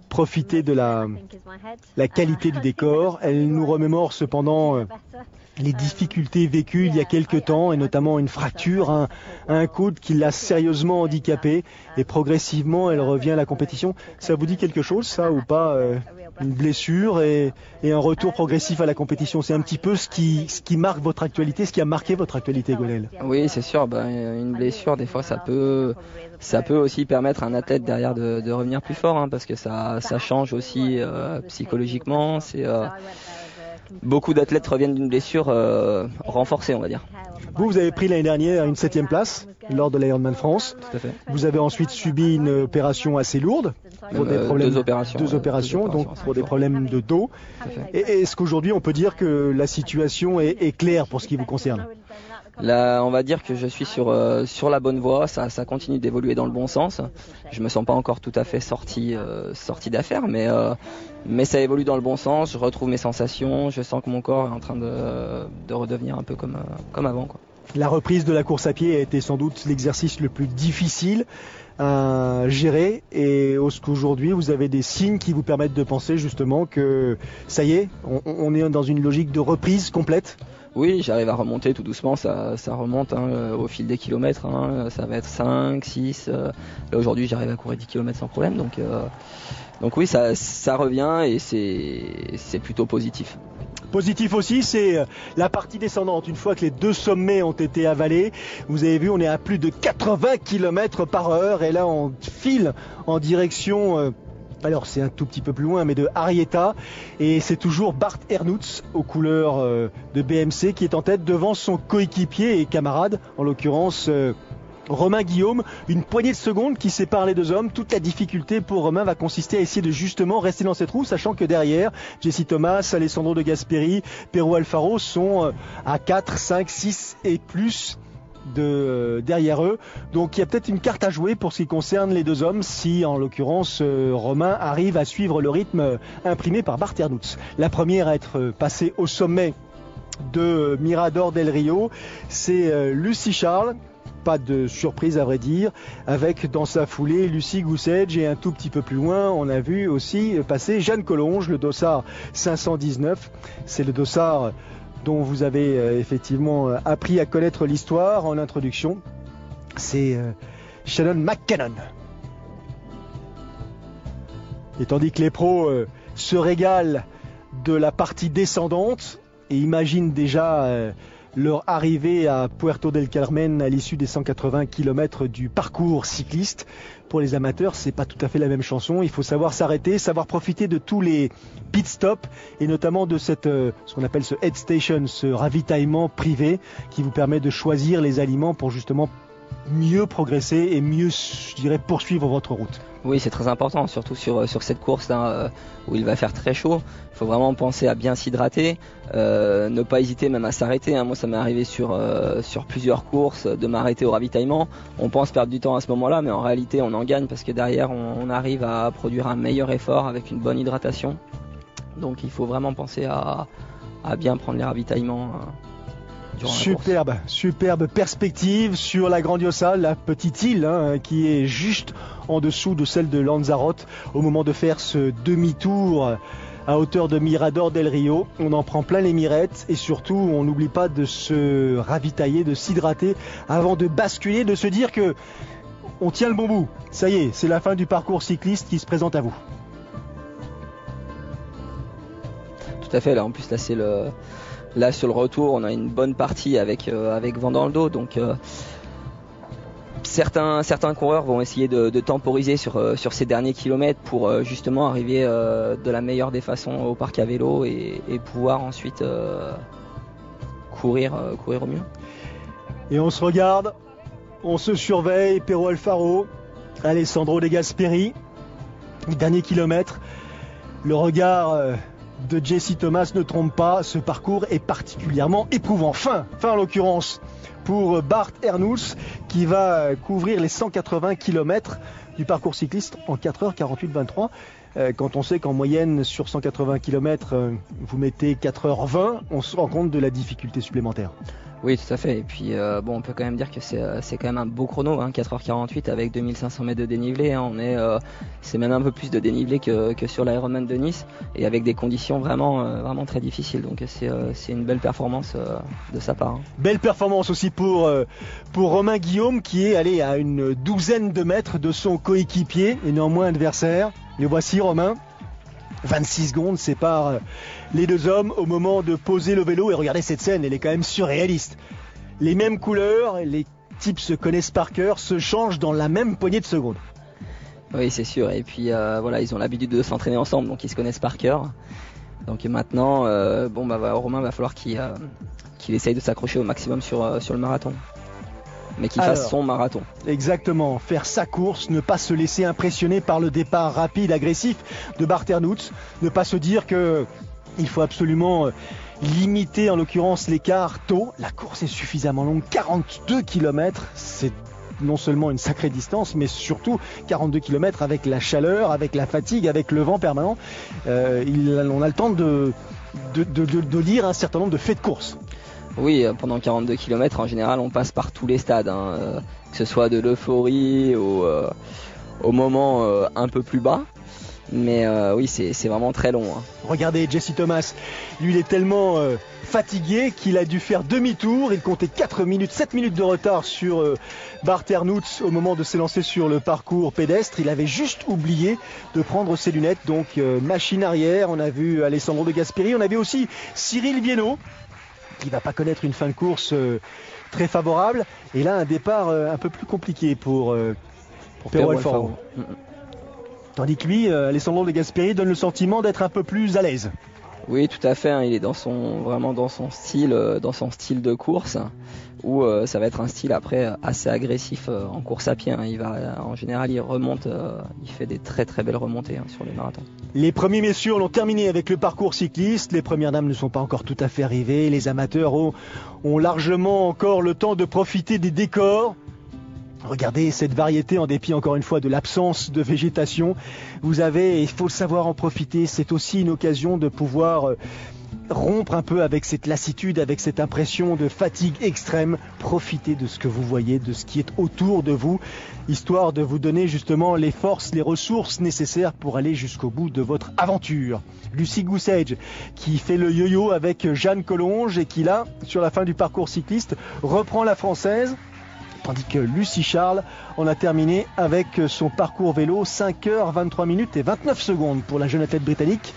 profiter de la qualité du décor. Elle nous remémore cependant les difficultés vécues il y a quelques temps, et notamment une fracture, un coude qui l'a sérieusement handicapé, et progressivement elle revient à la compétition. Ça vous dit quelque chose, ça, ou pas, une blessure et un retour progressif à la compétition? C'est un petit peu ce qui marque votre actualité, ce qui a marqué votre actualité, Gwenaël. Oui, c'est sûr, une blessure, des fois, ça peut aussi permettre à un athlète derrière de revenir plus fort, parce que ça change aussi psychologiquement. Beaucoup d'athlètes reviennent d'une blessure renforcée, on va dire. Vous avez pris l'année dernière une 7e place lors de l'Ironman France. Tout à fait. Vous avez ensuite subi une opération assez lourde pour des problèmes, deux opérations, donc pour des problèmes de dos. Et est-ce qu'aujourd'hui on peut dire que la situation est claire pour ce qui vous concerne? Là, on va dire que je suis sur la bonne voie, ça continue d'évoluer dans le bon sens. Je me sens pas encore tout à fait sorti d'affaire, mais ça évolue dans le bon sens. Je retrouve mes sensations, je sens que mon corps est en train de redevenir un peu comme avant, quoi. La reprise de la course à pied a été sans doute l'exercice le plus difficile à gérer, et est-ce qu'aujourd'hui vous avez des signes qui vous permettent de penser justement que ça y est, on est dans une logique de reprise complète? Oui, j'arrive à remonter tout doucement, ça remonte au fil des kilomètres, ça va être 5, 6, là aujourd'hui j'arrive à courir 10 km sans problème, donc oui, ça revient et c'est plutôt positif. Positif aussi, c'est la partie descendante. Une fois que les 2 sommets ont été avalés, vous avez vu, on est à plus de 80 km/h, et là on file en direction... alors c'est un tout petit peu plus loin, mais de Arieta, et c'est toujours Bart Ernouts aux couleurs de BMC qui est en tête devant son coéquipier et camarade, en l'occurrence Romain Guillaume. Une poignée de secondes qui sépare les deux hommes. Toute la difficulté pour Romain va consister à essayer de justement rester dans cette roue, sachant que derrière, Jesse Thomas, Alessandro De Gasperi, Pero Alfaro sont à 4, 5, 6 et plus derrière eux. Donc il y a peut-être une carte à jouer pour ce qui concerne les deux hommes, si en l'occurrence Romain arrive à suivre le rythme imprimé par Bart Ernouts. La première à être passée au sommet de Mirador del Rio, c'est Lucie Charles. Pas de surprise à vrai dire, avec dans sa foulée Lucie Goussedge, et un tout petit peu plus loin on a vu aussi passer Jeanne Collonges, le dossard 519. C'est le dossard dont vous avez effectivement appris à connaître l'histoire en introduction. C'est Shannon McCannon. Et tandis que les pros se régalent de la partie descendante et imaginent déjà leur arrivée à Puerto del Carmen à l'issue des 180 km du parcours cycliste. Pour les amateurs, c'est pas tout à fait la même chanson. Il faut savoir s'arrêter, savoir profiter de tous les pit stops, et notamment de ce qu'on appelle ce head station, ce ravitaillement privé qui vous permet de choisir les aliments pour justement mieux progresser et mieux, je dirais, poursuivre votre route. Oui, c'est très important, surtout sur cette course où il va faire très chaud. Il faut vraiment penser à bien s'hydrater, ne pas hésiter même à s'arrêter. Moi, ça m'est arrivé sur plusieurs courses de m'arrêter au ravitaillement. On pense perdre du temps à ce moment-là, mais en réalité, on en gagne parce que derrière, on arrive à produire un meilleur effort avec une bonne hydratation. Donc, il faut vraiment penser à bien prendre les ravitaillements. Superbe perspective sur la Grandiosa, la petite île qui est juste en dessous de celle de Lanzarote au moment de faire ce demi-tour à hauteur de Mirador del Rio. On en prend plein les mirettes, et surtout on n'oublie pas de se ravitailler, de s'hydrater avant de basculer, de se dire que on tient le bon bout. Ça y est, c'est la fin du parcours cycliste qui se présente à vous. Tout à fait, là en plus là sur le retour, on a une bonne partie avec vent dans le dos, donc certains coureurs vont essayer de temporiser sur ces derniers kilomètres pour justement arriver de la meilleure des façons au parc à vélo et pouvoir ensuite courir au mieux. Et on se regarde, on se surveille, Pero Alfaro, Alessandro De Gasperi, dernier kilomètre, le regard de Jesse Thomas ne trompe pas, ce parcours est particulièrement éprouvant. Fin en l'occurrence pour Bart Ernouts qui va couvrir les 180 km du parcours cycliste en 4h48-23. Quand on sait qu'en moyenne sur 180 km vous mettez 4h20, on se rend compte de la difficulté supplémentaire. Oui, tout à fait. Et puis on peut quand même dire que c'est quand même un beau chrono, 4h48 avec 2500 mètres de dénivelé. C'est même un peu plus de dénivelé que sur l'Ironman de Nice, et avec des conditions vraiment très difficiles. Donc c'est une belle performance de sa part. Belle performance aussi pour Romain Guillaume, qui est allé à une douzaine de mètres de son coéquipier et néanmoins adversaire. Le voici, Romain. 26 secondes séparent les deux hommes au moment de poser le vélo. Et regardez cette scène, elle est quand même surréaliste. Les mêmes couleurs, les types se connaissent par cœur, se changent dans la même poignée de secondes. Oui, c'est sûr. Et puis ils ont l'habitude de s'entraîner ensemble, donc ils se connaissent par cœur. Donc maintenant, Romain va falloir qu'il essaye de s'accrocher au maximum sur le marathon. Mais qu'il fasse son marathon. Exactement, faire sa course, ne pas se laisser impressionner par le départ rapide, agressif de Barternouts, ne pas se dire qu'il faut absolument limiter en l'occurrence l'écart tôt. La course est suffisamment longue, 42 km, c'est non seulement une sacrée distance, mais surtout 42 km avec la chaleur, avec la fatigue, avec le vent permanent. On a le temps de lire un certain nombre de faits de course. Oui, pendant 42 km, en général, on passe par tous les stades, que ce soit de l'euphorie au moment un peu plus bas. Mais oui, c'est vraiment très long. Regardez Jesse Thomas, lui il est tellement fatigué qu'il a dû faire demi-tour. Il comptait 7 minutes de retard sur Barternouts au moment de s'élancer sur le parcours pédestre. Il avait juste oublié de prendre ses lunettes, donc machine arrière. On a vu Alessandro De Gasperi, on avait aussi Cyril Viennot, qui ne va pas connaître une fin de course très favorable. Et là, un départ un peu plus compliqué pour Pero Alfaro. Tandis que lui, Alessandro De Gasperi, donne le sentiment d'être un peu plus à l'aise. Oui, tout à fait. Il est vraiment dans son style de course, où ça va être un style après assez agressif en course à pied. En général, il remonte, il fait des très très belles remontées sur les marathons. Les premiers messieurs l'ont terminé avec le parcours cycliste. Les premières dames ne sont pas encore tout à fait arrivées. Les amateurs ont largement encore le temps de profiter des décors. Regardez cette variété en dépit encore une fois de l'absence de végétation. Vous avez, il faut le savoir en profiter, c'est aussi une occasion de pouvoir rompre un peu avec cette lassitude, avec cette impression de fatigue extrême. Profitez de ce que vous voyez, de ce qui est autour de vous, histoire de vous donner justement les forces, les ressources nécessaires pour aller jusqu'au bout de votre aventure. Lucy Goosage qui fait le yo-yo avec Jeanne Collonges et qui là, sur la fin du parcours cycliste, reprend la française. Tandis que Lucie Charles en a terminé avec son parcours vélo, 5h23 minutes et 29 secondes pour la jeune athlète britannique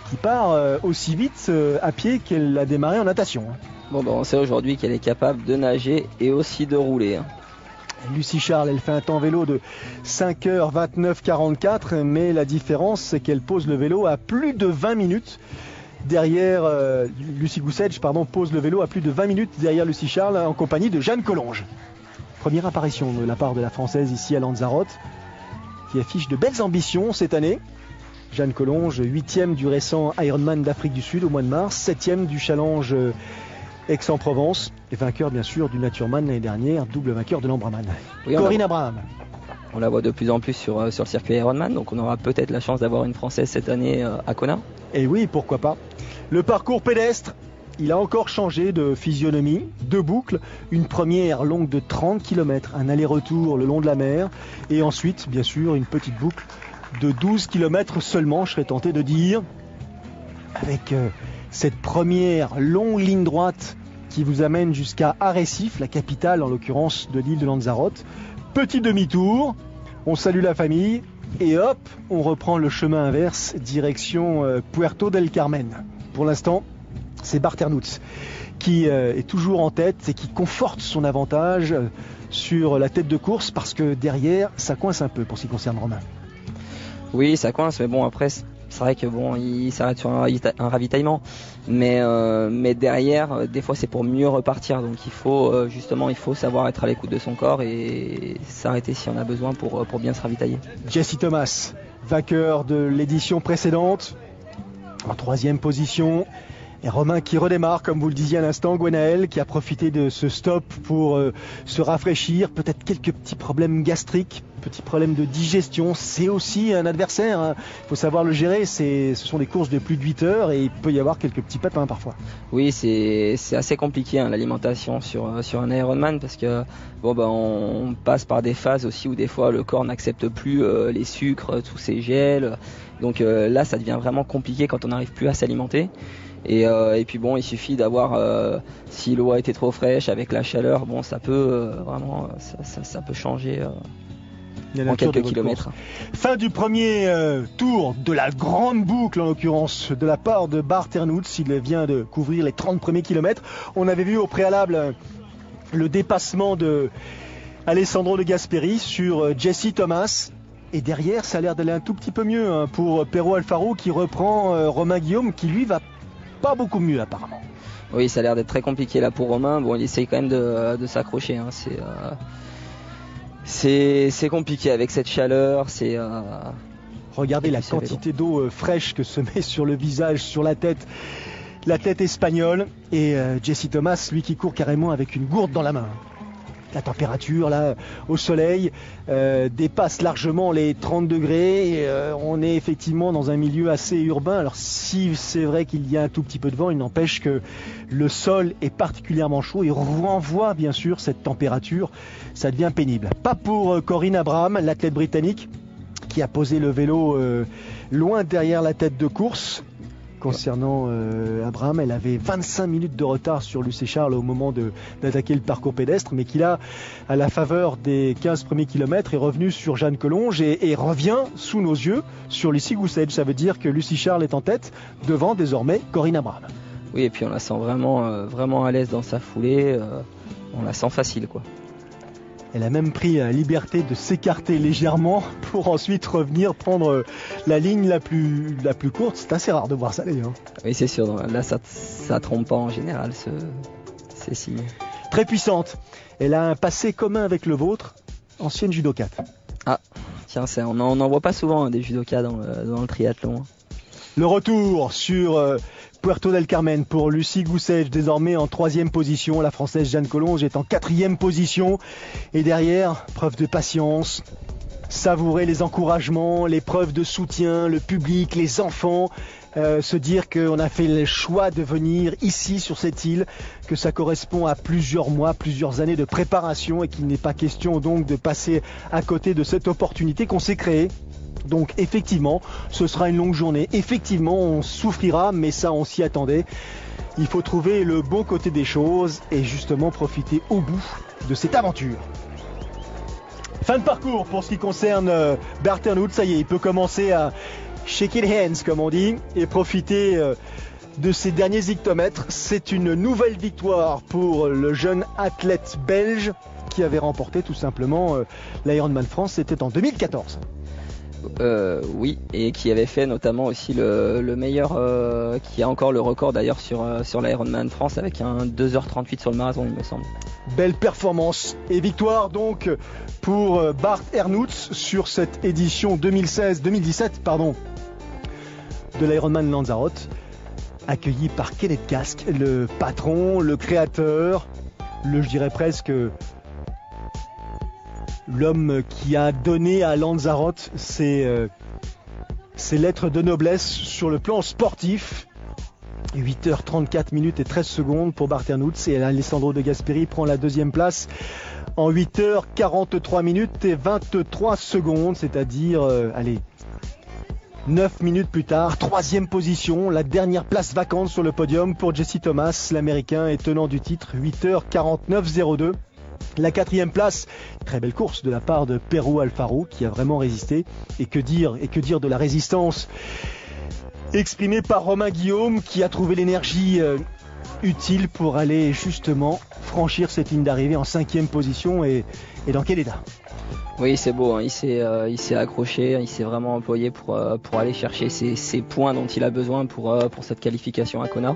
qui part aussi vite à pied qu'elle a démarré en natation. On sait aujourd'hui qu'elle est capable de nager et aussi de rouler. Lucie Charles, elle fait un temps vélo de 5h29,44, mais la différence c'est qu'elle pose le vélo à plus de 20 minutes. Derrière Lucy Goosage, pose le vélo à plus de 20 minutes derrière Lucie Charles en compagnie de Jeanne Collonges. Première apparition de la part de la Française ici à Lanzarote, qui affiche de belles ambitions cette année. Jeanne Collonges, 8e du récent Ironman d'Afrique du Sud au mois de mars, 7e du challenge Aix-en-Provence, et vainqueur bien sûr du Natureman l'année dernière, double vainqueur de l'Ambraman. Oui, Corinne Abraham. On la voit de plus en plus sur le circuit Ironman, donc on aura peut-être la chance d'avoir une Française cette année à Kona. Et oui, pourquoi pas. Le parcours pédestre, il a encore changé de physionomie, deux boucles, une première longue de 30 km, un aller-retour le long de la mer, et ensuite, bien sûr, une petite boucle de 12 km seulement, je serais tenté de dire, avec cette première longue ligne droite qui vous amène jusqu'à Arrecife, la capitale en l'occurrence de l'île de Lanzarote. Petit demi-tour, on salue la famille, et hop, on reprend le chemin inverse, direction Puerto del Carmen. Pour l'instant, c'est Barternouts qui est toujours en tête et qui conforte son avantage sur la tête de course parce que derrière, ça coince un peu pour ce qui concerne Romain. Oui, ça coince, mais bon, après, c'est vrai que il s'arrête sur un ravitaillement. Mais derrière, des fois, c'est pour mieux repartir. Donc, il faut savoir être à l'écoute de son corps et s'arrêter si on a besoin pour bien se ravitailler. Jesse Thomas, vainqueur de l'édition précédente, en 3e position. Et Romain qui redémarre, comme vous le disiez à l'instant, Gwenaël, qui a profité de ce stop pour se rafraîchir, peut-être quelques petits problèmes gastriques, petit problème de digestion, c'est aussi un adversaire, hein. Il faut savoir le gérer, ce sont des courses de plus de 8 heures et il peut y avoir quelques petits pépins parfois. Oui, c'est assez compliqué, hein, l'alimentation sur un Ironman, parce que on passe par des phases aussi où des fois le corps n'accepte plus les sucres, tous ces gels. Donc là, ça devient vraiment compliqué quand on n'arrive plus à s'alimenter. Et puis il suffit d'avoir, si l'eau a été trop fraîche avec la chaleur, ça peut vraiment, ça peut changer en quelques kilomètres. Fin du premier tour de la grande boucle, en l'occurrence de la part de Bart Ernouts. Il vient de couvrir les 30 premiers kilomètres. On avait vu au préalable le dépassement de Alessandro De Gasperi sur Jesse Thomas. Et derrière, ça a l'air d'aller un tout petit peu mieux, hein, pour Perro Alfaro qui reprend Romain Guillaume, qui lui va pas beaucoup mieux apparemment. Oui, ça a l'air d'être très compliqué là pour Romain. Il essaye quand même de s'accrocher, hein. C'est compliqué avec cette chaleur. Regardez la quantité d'eau fraîche que se met sur le visage, sur la tête espagnole. Et Jesse Thomas, lui qui court carrément avec une gourde dans la main. La température là au soleil dépasse largement les 30 degrés. On est effectivement dans un milieu assez urbain. Alors si c'est vrai qu'il y a un tout petit peu de vent, il n'empêche que le sol est particulièrement chaud et renvoie bien sûr cette température. Ça devient pénible. Pas pour Corinne Abraham, l'athlète britannique, qui a posé le vélo loin derrière la tête de course. Concernant Abraham, elle avait 25 minutes de retard sur Lucie Charles au moment d'attaquer le parcours pédestre, mais qui là, à la faveur des 15 premiers kilomètres, est revenu sur Jeanne Collonges et revient sous nos yeux sur Lucie Gousset. Ça veut dire que Lucie Charles est en tête devant désormais Corinne Abraham. Oui, et puis on la sent vraiment à l'aise dans sa foulée. On la sent facile, quoi. Elle a même pris la liberté de s'écarter légèrement pour ensuite revenir prendre la ligne la plus courte. C'est assez rare de voir ça d'ailleurs. Oui, c'est sûr. Là, ça trompe pas en général, ces signes. Très puissante. Elle a un passé commun avec le vôtre, ancienne judokate. Ah, tiens, on n'en voit pas souvent, hein, des judokas dans le triathlon. Le retour sur Puerto del Carmen pour Lucie Gousset, désormais en 3e position. La Française Jeanne Collonges est en 4e position. Et derrière, preuve de patience, savourer les encouragements, les preuves de soutien, le public, les enfants. Se dire qu'on a fait le choix de venir ici sur cette île, que ça correspond à plusieurs mois, plusieurs années de préparation et qu'il n'est pas question donc de passer à côté de cette opportunité qu'on s'est créée. Donc effectivement, ce sera une longue journée. Effectivement, on souffrira, mais ça, on s'y attendait. Il faut trouver le bon côté des choses et justement profiter au bout de cette aventure. Fin de parcours pour ce qui concerne Bart Ernouts. Ça y est, il peut commencer à shake it hands, comme on dit, et profiter de ces derniers hectomètres. C'est une nouvelle victoire pour le jeune athlète belge qui avait remporté tout simplement l'Ironman France. C'était en 2014. Oui, et qui avait fait notamment aussi le meilleur, qui a encore le record d'ailleurs sur l'Ironman France avec un 2h38 sur le marathon, il me semble. Belle performance et victoire donc pour Bart Ernouts sur cette édition 2017 de l'Ironman Lanzarote, accueilli par Kenneth Kask, le patron, le créateur, je dirais presque l'homme qui a donné à Lanzarote ses lettres de noblesse sur le plan sportif. 8h34 minutes et 13 secondes pour Bart Ernouts, et Alessandro De Gasperi prend la 2e place en 8h43 minutes et 23 secondes, c'est-à-dire 9 minutes plus tard, 3e position, la dernière place vacante sur le podium pour Jesse Thomas, l'américain et tenant du titre, 8h49.02. La 4e place, très belle course de la part de Perro Alfaro qui a vraiment résisté. Et que dire de la résistance exprimée par Romain Guillaume qui a trouvé l'énergie utile pour aller justement franchir cette ligne d'arrivée en 5e position. Et dans quel état? Oui, c'est beau, hein. Il s'est accroché, il s'est vraiment employé pour aller chercher ces points dont il a besoin pour cette qualification à Kona.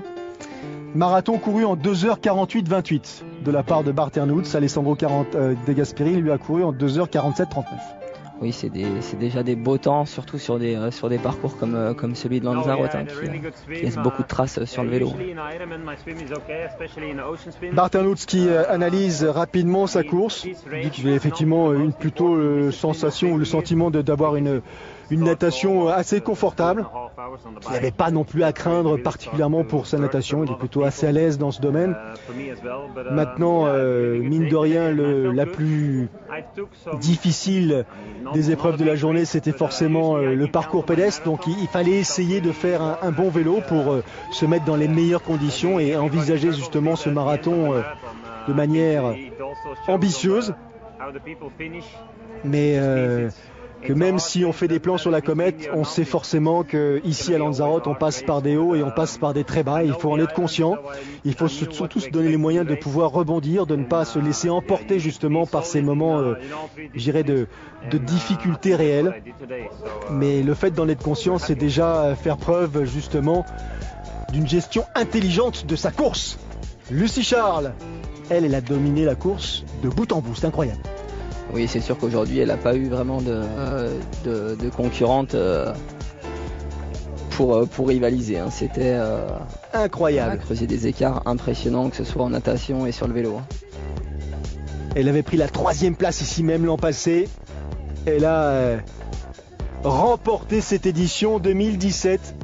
Marathon couru en 2h48.28 de la part de Bart Ernouts. Alessandro De Gasperi lui a couru en 2h47.39. Oui, c'est déjà des beaux temps, surtout sur des parcours comme celui de Lanzarote, qui laisse beaucoup de traces sur le vélo. Martin Lutz qui analyse rapidement sa course, dit qu'il avait effectivement plutôt sensation ou le sentiment d'avoir une natation assez confortable. Il n'avait pas non plus à craindre particulièrement pour sa natation, il est plutôt assez à l'aise dans ce domaine. Maintenant, mine de rien, la plus difficile des épreuves de la journée, c'était forcément le parcours pédestre, donc il fallait essayer de faire un bon vélo pour se mettre dans les meilleures conditions et envisager justement ce marathon de manière ambitieuse. Mais que même si on fait des plans sur la comète, on sait forcément qu'ici à Lanzarote, on passe par des hauts et on passe par des très bas. Il faut en être conscient. Il faut surtout se donner les moyens de pouvoir rebondir, de ne pas se laisser emporter justement par ces moments, je dirais, de difficultés réelles. Mais le fait d'en être conscient, c'est déjà faire preuve justement d'une gestion intelligente de sa course. Lucie Charles, elle a dominé la course de bout en bout. C'est incroyable. Oui, c'est sûr qu'aujourd'hui, elle n'a pas eu vraiment de concurrente pour rivaliser. Hein. C'était incroyable. Elle a creusé des écarts impressionnants, que ce soit en natation et sur le vélo. Elle avait pris la 3e place ici même l'an passé. Elle a remporté cette édition 2017.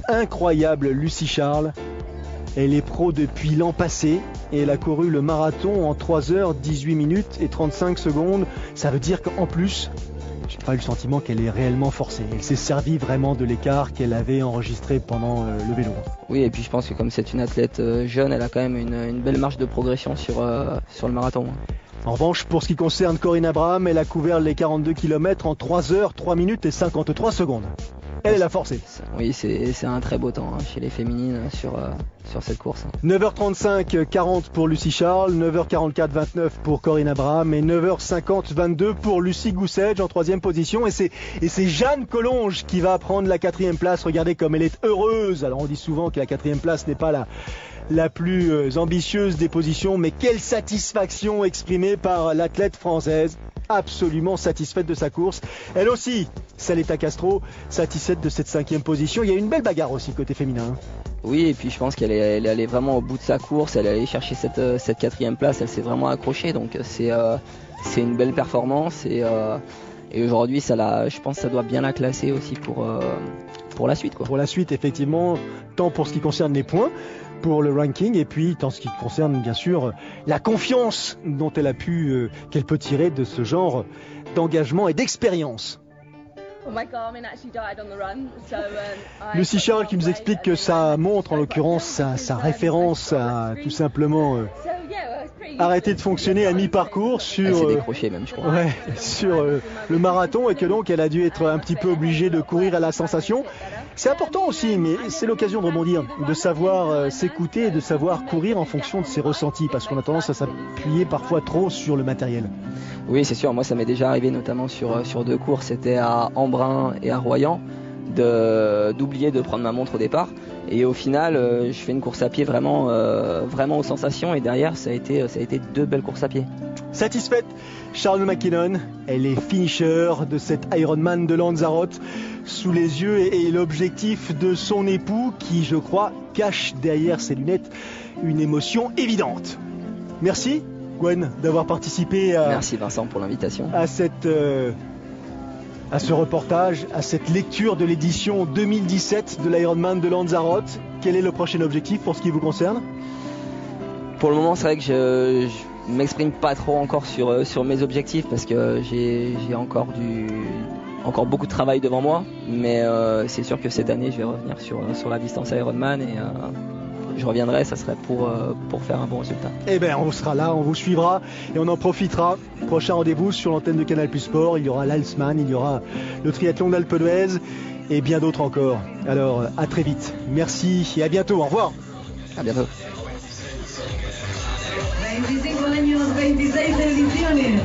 Incroyable, Lucie Charles. Elle est pro depuis l'an passé et elle a couru le marathon en 3 heures, 18 minutes et 35 secondes. Ça veut dire qu'en plus, j'ai pas eu le sentiment qu'elle est réellement forcée. Elle s'est servie vraiment de l'écart qu'elle avait enregistré pendant le vélo. Oui, et puis je pense que comme c'est une athlète jeune, elle a quand même une belle marge de progression sur le marathon. En revanche, pour ce qui concerne Corinne Abraham, elle a couvert les 42 km en 3 heures, 3 minutes et 53 secondes. Elle a forcé. Oui, c'est un très beau temps chez les féminines sur cette course. 9h35, 40 pour Lucie Charles, 9h44, 29 pour Corinne Abraham et 9h50, 22 pour Lucie Goussedge en 3e position. Et c'est Jeanne Collonges qui va prendre la 4e place. Regardez comme elle est heureuse. Alors on dit souvent que la 4e place n'est pas la plus ambitieuse des positions, mais quelle satisfaction exprimée par l'athlète française. Absolument satisfaite de sa course. Elle aussi, Saletta Castro, satisfaite de cette 5e position. Il y a une belle bagarre aussi côté féminin. Oui, et puis je pense qu'elle est allée vraiment au bout de sa course. Elle est allée chercher cette 4e place. Elle s'est vraiment accrochée. Donc c'est une belle performance. Et aujourd'hui, je pense que ça doit bien la classer aussi pour la suite. Pour la suite, effectivement, tant pour ce qui concerne les points, pour le ranking, et puis en ce qui concerne bien sûr la confiance qu'elle peut tirer de ce genre d'engagement et d'expérience. Lucie Charles qui nous explique que ça montre en l'occurrence sa référence à tout simplement arrêter de fonctionner à mi-parcours sur, elle s'est décrochée même, je crois. sur le marathon, et que donc elle a dû être un petit peu obligée de courir à la sensation. C'est important aussi, mais c'est l'occasion de rebondir, de savoir s'écouter et de savoir courir en fonction de ses ressentis, parce qu'on a tendance à s'appuyer parfois trop sur le matériel. Oui, c'est sûr, moi ça m'est déjà arrivé notamment sur 2 courses, c'était à Embrun et à Royan, d'oublier de prendre ma montre au départ. Et au final, je fais une course à pied vraiment aux sensations, et derrière ça a été 2 belles courses à pied. Satisfaite, Charlotte McKinnon, elle est finisher de cet Ironman de Lanzarote, sous les yeux et l'objectif de son époux qui, je crois, cache derrière ses lunettes une émotion évidente. Merci Gwen d'avoir participé Merci Vincent pour l'invitation. À ce reportage, à cette lecture de l'édition 2017 de l'Ironman de Lanzarote. Quel est le prochain objectif pour ce qui vous concerne ? Pour le moment, c'est vrai que je m'exprime pas trop encore sur mes objectifs, parce que j'ai encore beaucoup de travail devant moi, mais c'est sûr que cette année je vais revenir sur la distance Ironman, et je reviendrai, ça serait pour faire un bon résultat. Eh bien, on sera là, on vous suivra et on en profitera. Prochain rendez-vous sur l'antenne de Canal+ Sport, il y aura l'Alsman, il y aura le triathlon d'Alpe d'Huez et bien d'autres encore. Alors, à très vite. Merci et à bientôt. Au revoir. À bientôt. 25 años, 26 ediciones.